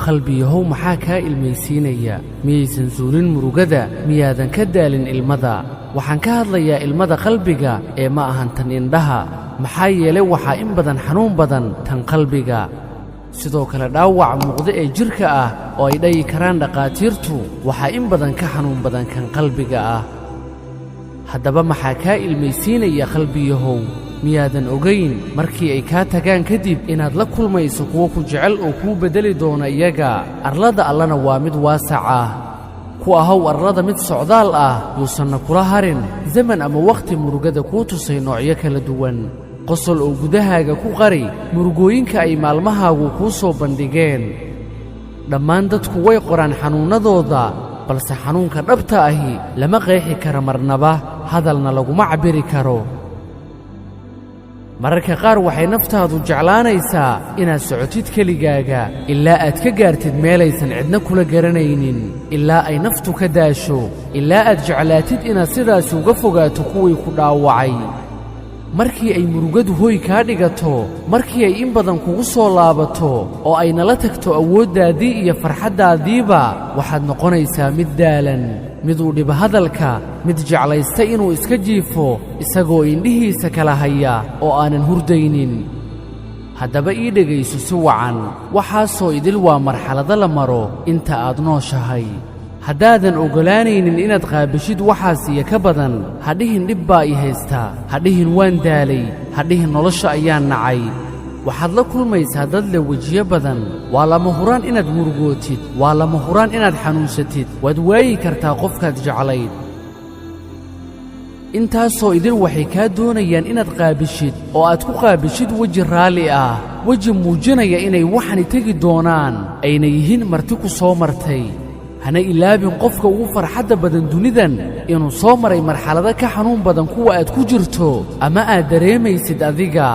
qalbiyahow maxaa kaa ilmaysiinaya miyaysan zuulin murugada miyaadan ka daalin ilmada waxaan ka hadlayaa ilmada qalbiga ee ma ahan tan indhaha maxaa yeelay waxaa in badan xanuun badan tan qalbiga sidoo kale dhaawac muuqda ee jirka ah oo ay dhayi karaan dhaqaatiirtu waxaa in badan ka xanuun badan kan qalbiga ah haddaba maxaa kaa ilmaysiinaya qalbiyahow miyaadan ogayn markii ay kaa tagaan kadib inaad la kulmayso kuwo ku jecel oo kuu beddeli doona iyaga arlada allana waa mid waasac ah ku ahow arlada mid socdaal ah yuusanna kula harin zaman ama wakhti murugada kuu tusay noocyo kala duwan qosol oo gudahaaga ku qari murugooyinka ay maalmahaagu kuu soo bandhigeen dhammaan dadku way qoraan xanuunnadooda balse xanuunka dhabta ahi lama qeexi kara marnaba hadalna laguma cabbiri karo mararka qaar waxay naftaadu jeclaanaysaa inaad socotid keligaaga ilaa aad ka gaartid meelaysan cidna kula garanaynin ilaa ay naftu ka daasho ilaa aad jeclaatid inaad sidaasi uga fogaato kuwii ku dhaawacay markii ay murugadu hoy kaa dhigato markii ay in badan kugu soo laabato oo ay nala tagto awooddaadii iyo farxaddaadiiba waxaad noqonaysaa mid daalan mid uu dhiba hadalka mid jeclaysta inuu iska jiifo isagoo indhihiisa kala haya oo aanan hurdaynin haddaba ii dhegayso si wacan waxaasoo idil waa marxalado la maro inta aad nooshahay haddaadan oggolaanaynin inaad qaabishid waxaas iyo ka badan hadhihin dhib baa i haysta hadhihin waan daalay hadhihin nolosha ayaan nacay waxaad la kulmaysaa dad leh wejiyo badan waa lama huraan inaad murugootid waa lama huraan inaad xanuunsatid waad waayi kartaa qofkaad jeclayd intaasoo idil waxay kaa doonayaan inaad qaabishid oo aad ku qaabishid weji raalli ah weji muujinaya inay waxani tegi doonaan ayna yihiin marti ku soo martay hana ilaabin qofka ugu farxadda badan dunidan inuu soo maray marxalado ka xanuun badan kuwa aad ku jirto ama aad dareemaysid adiga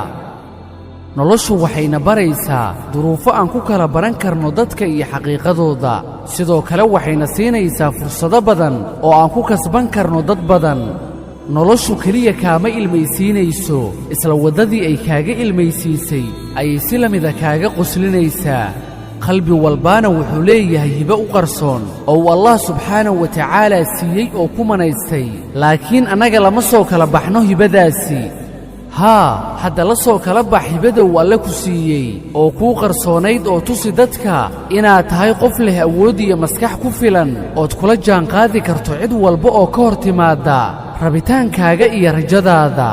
noloshu waxayna baraysaa duruufo aan ku kala baran karno dadka iyo xaqiiqadooda sidoo kale waxayna siinaysaa fursado badan oo aan ku kasban karno dad badan noloshu keliya kaama ilmaysiinayso isla waddadii ay kaaga ilmaysiisay ayay si la mida kaaga qoslinaysaa qalbi walbaana wuxuu leeyahay hibo u qarsoon oo uu allah subxaanahu wa tacaala siiyey oo ku manaystay laakiin annaga lama soo kala baxno hibadaasi haa hadda la soo kala bax hibada uu alle ku siiyey oo kuu qarsoonayd oo tusi dadka inaad tahay qof leh awood iyo maskax ku filan ood kula jaanqaadi karto cid walba oo ka hor timaadda rabitaankaaga iyo rajadaada